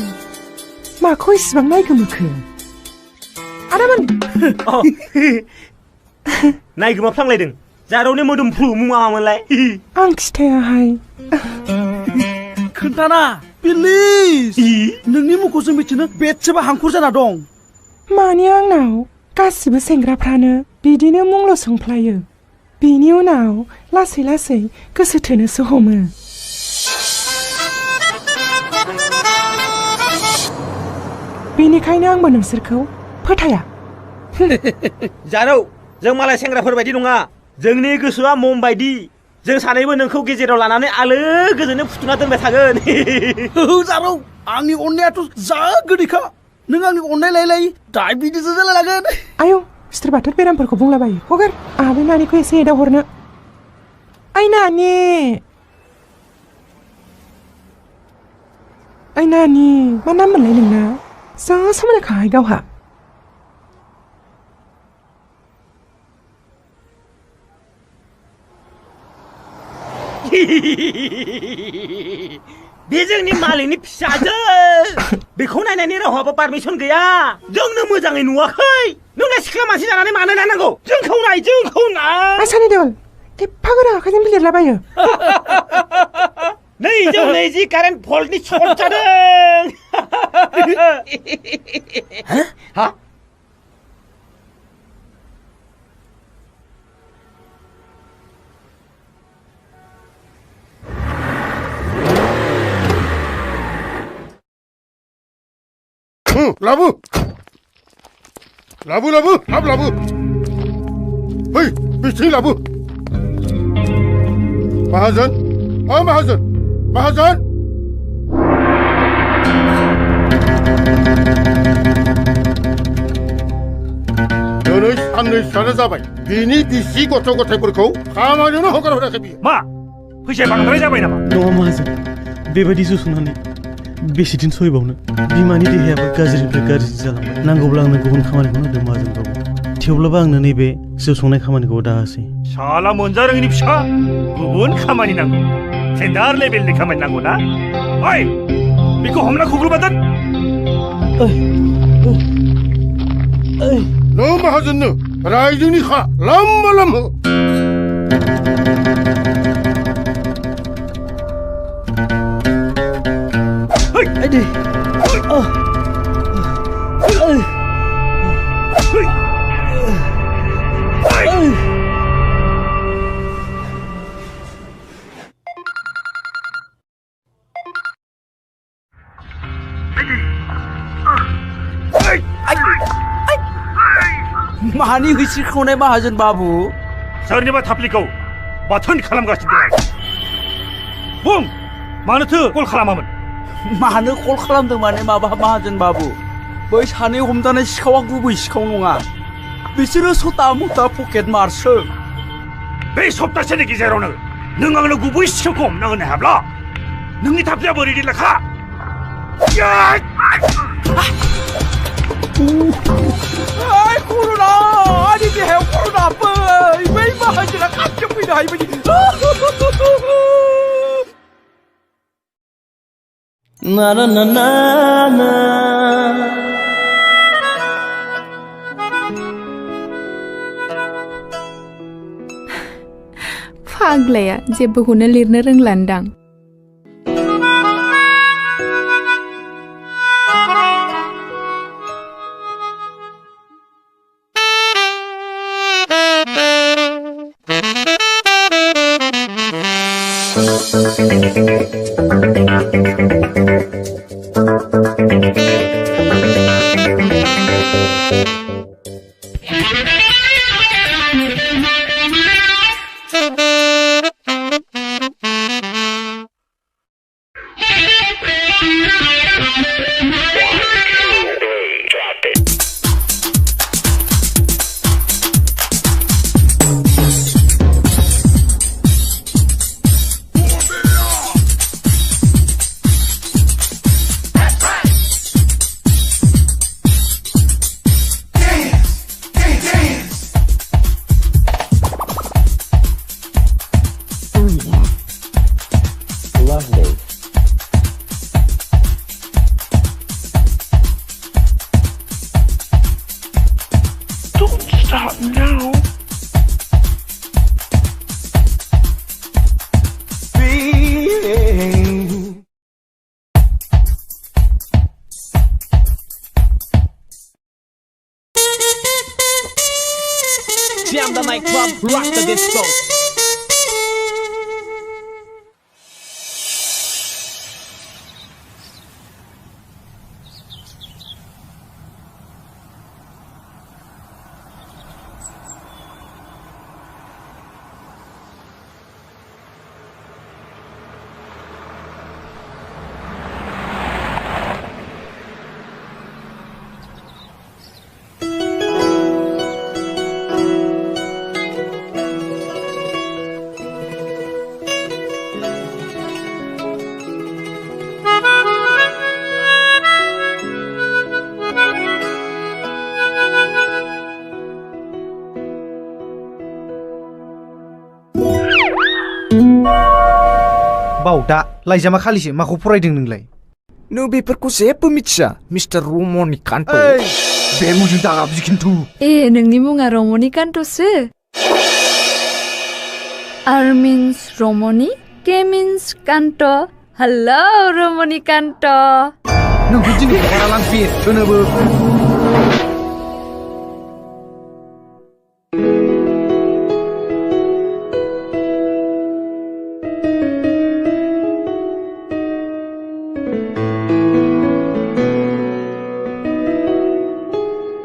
Speaker 19: माखौ इसिबां नायगोमोखो आदामोन
Speaker 6: नायगोमाफ्लांलायदों जारौनि मोदोमफ्रु मुङा मामोनलाय
Speaker 19: आं खिथायाहाय
Speaker 11: खोन्थाना प्लिज नोंनि मुंखौ जों मिथिनो बेसेबा हांखुर जाना दं
Speaker 19: माने आंनाव गासिबो सेंग्राफ्रानो बिदिनो मुंल' सोंफ्लायो बेनि उनाव लासै लासै गोसो थोनोसो हमो बेनिखायनो आंबो नोंसोरखौ फोथाया
Speaker 6: जारौ जों मालाय सेंग्राफोर बायदि नङा जोंनि गोसोआ मम बायदि जों सानैबो नोंखौ गेजेराव लानानै आलो गोजोनै फुथुना दोनबाय थागोन
Speaker 11: जारौ आंनि अननायाथ' जा गोदैखा नों आंनि अननाय लायलाय डायबिटिससो जालायलांगोन
Speaker 19: आयौ सिथर बाथर बेरामफोरखौ बुंलाबायो हगार आंहा बे नानिखौ एसे एदावहरनो ओइ नानि मा नाम मोनलाय नोंना जा समायनाखाहाय गावहा
Speaker 6: बे जोंनि मालिकनि फिसाजो बेखौ नायनायनि रावहाबो पारमिसन गैया जोंनो मोजाङै नुवाखै नोंलाय सिख्ला मानसि जानानै मानो नायनांगौ जोंखौ नाय
Speaker 19: आसानि देवल एफा गोरा आखाइजों बिलिरलाबायो
Speaker 6: 220 कारेन्ट भल्टनि सर्ट जादों हा
Speaker 5: लाबो थाब लाबो है बेसे लाबो माहाजोन माहाजोन दिनै साननैसोआनो जाबाय बिनि बिसि गथ' गथायफोरखौ खामानियावनो हगारहराखै बियो
Speaker 3: मा फैसाया बांद्राय जाबाय नामा
Speaker 15: नङा माहाजोन बेबायदि जुसुनानै बेसे दिन सहायबावनो बिमानि देहायाबो गाज्रिनिफ्राय गाज्रि जालांबाय नांगौब्ला आंनो गुबुन खामानिखौ होदों माहाजोन बाबु थेवब्लाबो आंनो नैबे जौ संनाय खामानिखौ दाहोसै
Speaker 3: साला मोनजा रोङिनि फिसा गुबुन खामानि नांगौ स्टेन्डार्ड लेभेलनि खामानि नांगौ ना ओइ बेखौ हमना खुग्लुबा दोन
Speaker 5: नों माहाजोननो रायजोनि खा लामहो
Speaker 11: Hadi. मानि होसिख्रावनाय माहाजोन बाबु
Speaker 3: सोरनिबा थाफ्लिखौ बाथोन खालामगासिनो दं बुं मानोथो कल खालामामोन
Speaker 11: मानो कल खालामदों माने माबा माहाजोन बाबु बै सानै हमजानाय सिखावा गुबै सिखाव नङा बिसोरो सता मता पकेट मारसो
Speaker 3: बे सप्तासेनि गेजेरावनो नों आंनो गुबै सिखावखौ हमना होनो हायाब्ला नोंनि थाफ्लिया बोरै लेखा
Speaker 11: कर'ना आंनि देहायाव कर'ना बै माहाजोना खाथियाव फैनो हायि बायदि
Speaker 15: na na na na na
Speaker 8: फाग्लाया जेबोखौनो लिरनो रोंलान्दां
Speaker 6: rock the disco.
Speaker 4: बावदा लाइजामा खालिसो माखौ फरायदों नोंलाय
Speaker 2: नों बेफोरखौ जेबो मिथिया मिस्टार रमनिकान्त
Speaker 4: बे मुंजों दागाबजि खिन्थु
Speaker 16: नोंनि मुङा रमनिकान्तसो आर मिन्स रमनि के मिन्स कान्त हेलौ रमनिकान्त
Speaker 4: नोंखौ दिनै हगारा लांफिन थोनोबो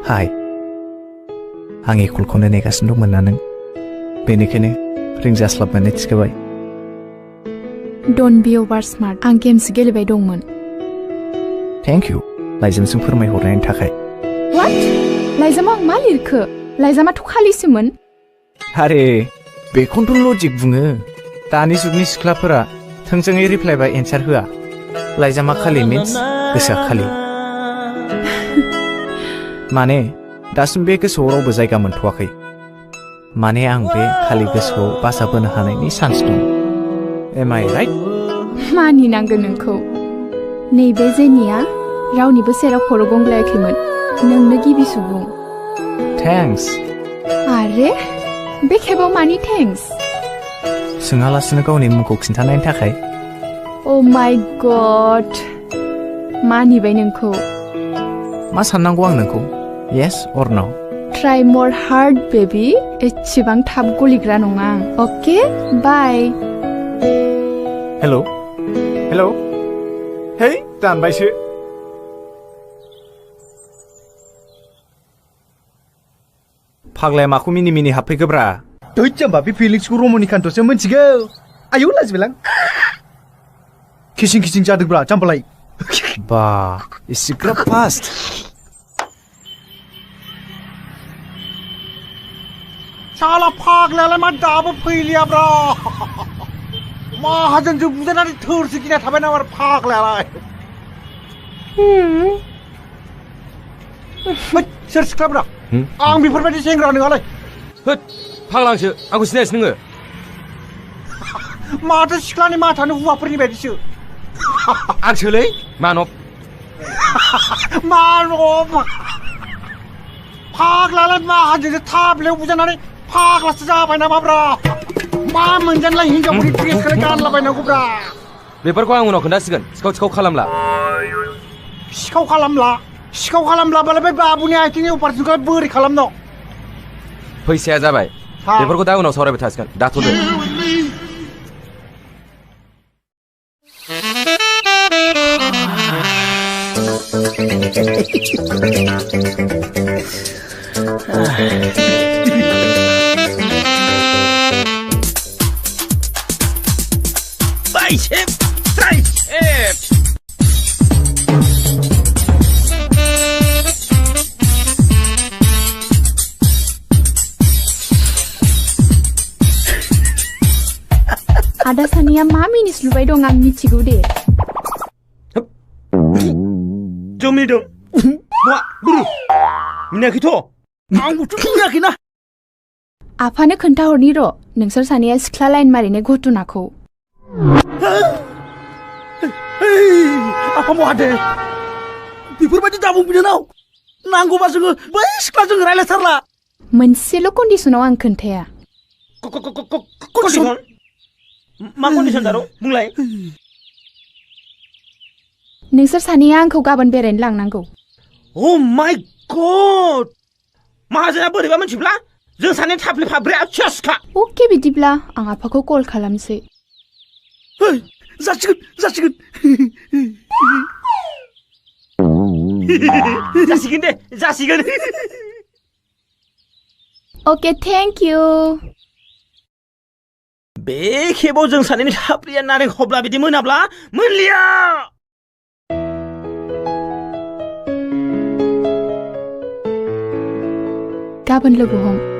Speaker 2: हाय आं कलखौनो नेगासिनो दंमोन ना नों बेनिखायनो रिंजास्लाबनानै थिखोबाय
Speaker 8: डन्ट बी अभार स्मार्ट आं गेम्स गेलेबाय दंमोन
Speaker 2: थेंक इउ लाइजामजों फोरमायहरनायनि थाखाय
Speaker 8: व्हाट लाइजामाव आं मा लिरखो लाइजामाथ' खालिसोमोन
Speaker 2: आरे बेखौनोथ' लजिक बुङो दानि जुगनि सिख्लाफोरा थोंजोङै रिप्लाइ बा एन्सार होआ लाइजामा खालि मिन्स गोसोआ खालि माने दासिम बे गोसोआव रावबो जायगा मोनथ'वाखै माने आं बे खालि गोसोआव बासा बोनो हानायनि चान्स दं एम आइ राइट
Speaker 8: मानिनांगोन नोंखौ नैबे जेनिया रावनिबो सेराव खर' गंग्लायाखैमोन नोंनो गिबि सुबुं
Speaker 2: थेंक्स
Speaker 8: आरे बे खेबाव मानि थेंक्स
Speaker 2: सोङालासिनो गावनि मुंखौ खिन्थानायनि थाखाय
Speaker 8: अ माय गड मानिबाय नोंखौ
Speaker 2: मा साननांगौ आं नोंखौ yes or no
Speaker 8: try more hard baby एसेबां थाब गलिग्रा नङा ओके बाय
Speaker 2: हेलौ हेलौ हे दानबायसो फाग्लाया माखौ मिनि मिनि हाबफैखोब्रा
Speaker 4: दैत जाम्बा बे फिलिंसखौ रमनिकान्तसो मिथिगौ आयौ लाजिबायलां किसिं किसिं जादोंब्रा जाम्बालाय
Speaker 2: बा इसिग्राब फास्ट
Speaker 14: साला फाग्लायालाय मा दाबो फैलियाब्रा माहाजोनजों बुजायनानै थोरसि गिना थाबाय नामा फाग्लायालाय सोर सिख्लाब्रा आं बेफोरबायदि सेंग्रा नङालाय
Speaker 10: होद फाग्लांसो आंखौ सिनायासै नोङो
Speaker 14: माथो सिख्लानि माथानो हौवाफोरनि बायदिसो
Speaker 10: आंसोलै मानब
Speaker 14: मानब फाग्लायालाय माहाजोनजों थाब्लायाव बुजायनानै फाग्लासो जाबाय नामाब्रा मा मोनजानलाय हिनजावफोरनि ड्रेसखौलाय गानलाबायनांगौब्रा
Speaker 10: बेफोरखौ आं उनाव खोन्थासिगोन सिखाव खालामला
Speaker 14: सिखाव खालामलाबालाय बे बाबुनि आथिंनि अपारेसनखौ बोरै खालामनो
Speaker 10: फैसाया जाबाय बेफोरखौ दा उनाव सावरायबाय थासिगोन दाथ'दो
Speaker 6: Bicep, tricep.
Speaker 8: आदा सानिया मा मिनिस लुबाय दं आं मिथिगौ दे
Speaker 6: जमिदों मा गुरु मिनाखैथ' आंबोथ' मिनाखैना
Speaker 8: आफानो खोन्थाहरनि र' नोंसोर सानैया सिख्ला लाइन मारिनाय घटनाखौ
Speaker 6: आफा महादे बेफोरबायदि दाबुं बिनानाव नांगौबा जोङो बै सिख्लाजों रायलायथारला
Speaker 8: मोनसेल' कन्डिसनाव आं खोन्थाया
Speaker 6: कन्डिसन मा कन्डिसन दारो बुंलाय
Speaker 8: नोंसोर सानैया आंखौ गाबोन बेरायनो लांनांगौ
Speaker 6: अ माय गड माहाजोना बोरैबा मोनथिब्ला
Speaker 1: जों सानै थाफ्ले फाब्रैया सेसखा
Speaker 8: अके बिदिब्ला आं आफाखौ कल खालामसै
Speaker 11: जासिगोन जासिगोन
Speaker 6: जासिगोन दे जासिगोन
Speaker 8: अके थेंक इउ
Speaker 6: बे खेबाव जों सानैनि थाफ्लिया नारें खबला बिदि मोनाब्ला मोनलिया
Speaker 8: गाबोन लोगो हम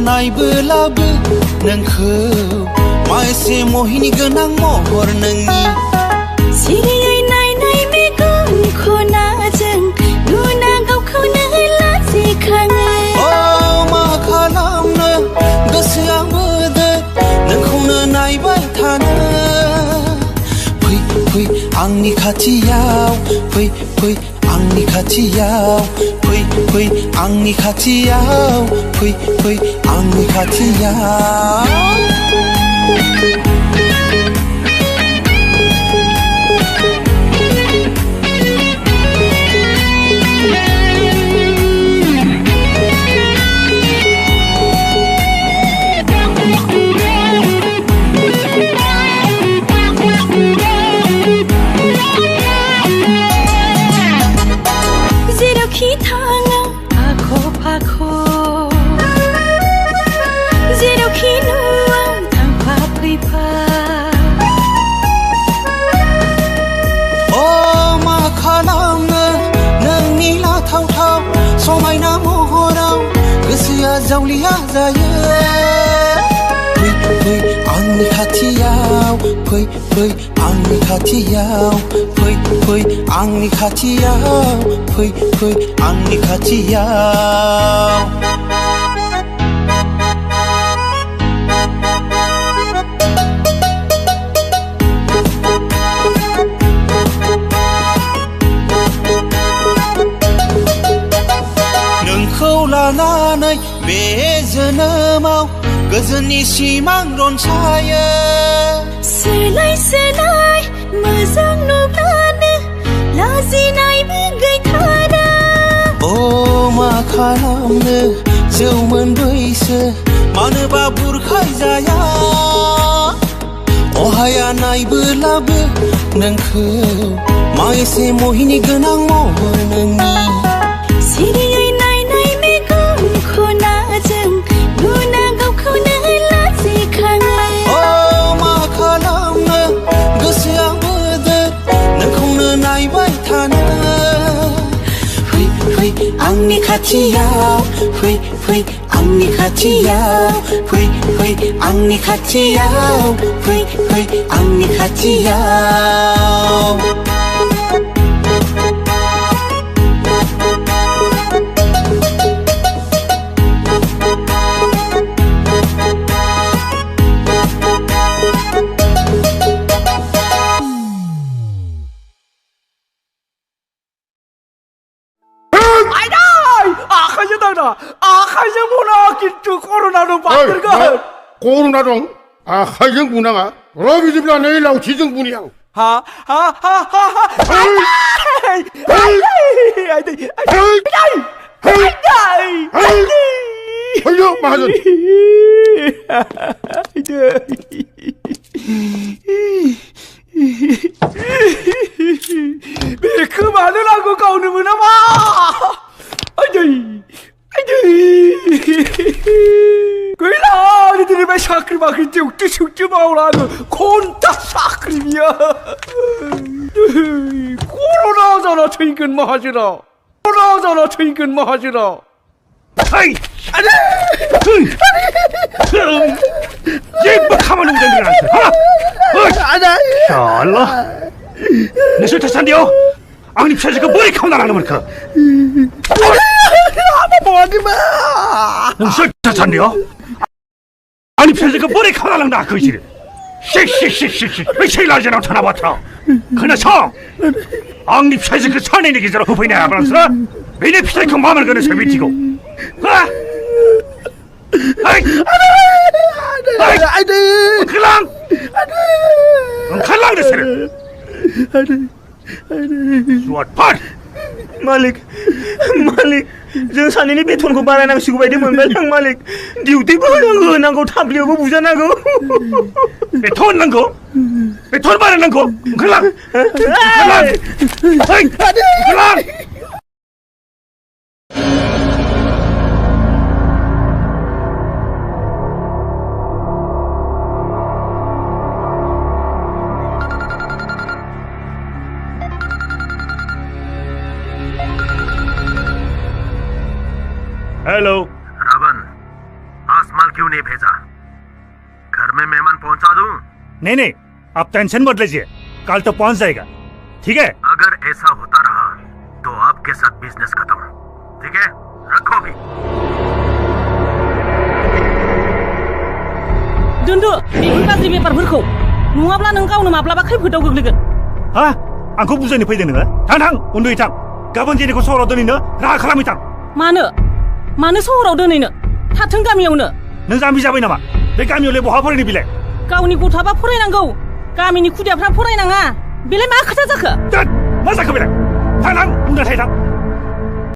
Speaker 20: नायबोलाबो नोंखौ मा एसे मोहिनी गोनां महर नोंनि
Speaker 16: सिरियै नायनाय मेगन खनाजों नुना गावखौनो लाजिखाङो
Speaker 20: मा खालामनो गोसोआ मोदो नोंखौनो नायबाय थानो फै फै आंनि खाथियाव फै फै आंनि खाथियाव फै फै आंनि खाथियाव फै फै आंनि खाथियाव समायना महराव गोसोआ जावलिया जायो फै फै आंनि खाथियाव फै फै आंनि खाथियाव फै फै आंनि खाथियाव फै फै आंनि खाथियाव लानानै बे जोनोमाव गोजोननि सिमां रनसायो
Speaker 16: सोलाय सोलाय मोजां नुब्लानो लाजिनायबो गैथारा
Speaker 20: मा खालामनो जौमोन बैसो मानोबा बुरखाय जाया अहाया नायबोलाबो नोंखौ मा एसे मोहिनी गोनां महर नोंनि
Speaker 16: सिरियै नायनाय मेगन खनाजों नुना गावखौनो लाजिखाङो
Speaker 20: मा खालामनो गोसोआ मोदो नोंखौनो नायबाय थानो फै फै आंनि खाथियाव फै फै आंनि खाथियाव फै फै आंनि खाथियाव फै फै आंनि खाथियाव
Speaker 11: आखाइजों दांना आखाइजों बुना खिन्थु कर'ना दं बारगोन
Speaker 5: कर'ना दं आखाइजों बुनाङा र' बिदिब्ला नै लावथिजों बुनि आं
Speaker 11: हा हा हा हा
Speaker 5: फैयो माहाजोन
Speaker 11: बेखौ मानो नांगौ गावनो मोनामा गैला दिनैनिफ्राय साख्रि बाख्रि डिउटि सिउटि मावला आङो घन्टा साख्रि बियो कर'ना जाना थैगोन माहाजोना कर'ना जाना थैगोन माहाजोना
Speaker 3: जेबो खामानि मावदों शाला नोंसोर थासान्दियाव आंनि फिसाजोखौ बोरै खावना लांनो मोनखो नोंसोर थासान्दियाव आंनि फिसाजोखौ बोरै खावना लांनो हाखो बिसोरो 왜 제일라제랑 전화받아? 그나서 앙립 사이즈 그 산에는 기자로 후보이네 아브랑스라 왜내 피사이 그 마음을 그는 세비티고 아? 아이 칼랑 칼랑 데스를 suat pan
Speaker 6: Malik जों सानैनि बेथनखौ बारायनांसिगौ बायदि मोनबाय आं मालिक डिउटिबो होनांगौ थाब्लियावबो बुजानांगौ
Speaker 3: बेथन नांगौ बेथन बारायनांगौ ओंखारलां ओंखारलां हेलो
Speaker 21: रावण आज माल क्यों नहीं भेजा घर में मेहमान पहुंचा दूं
Speaker 3: नहीं आप टेंशन मत लीजिए कल तो पहुंच जाएगा ठीक है
Speaker 21: अगर ऐसा होता रहा तो आपके साथ बिजनेस खत्म ठीक है रखो भी
Speaker 13: दोनदो बेफोर गाज्रि बेफारफोरखौ नङाब्ला नों गावनो माब्लाबा खैफोदाव गोग्लैगोन
Speaker 3: हा आंखौ बुजायनो फैदों नोङो थां उन्दुयै थां गाबोन जेनिखौ सहराव दोनैनो राहा खालामै थां
Speaker 13: मानो सहराव दोनैनो थाथों गामियावनो
Speaker 3: नों जाम्बि जाबाय नामा बे गामियावलाय बहा फरायनो बिलाय
Speaker 13: गावनि गथ'आबा फरायनांगौ गामिनि खुदियाफ्रा फरायनाङा बेलाय मा खोथा जाखो
Speaker 3: मा जाखो बेलाय थां उन्दुना थायै थां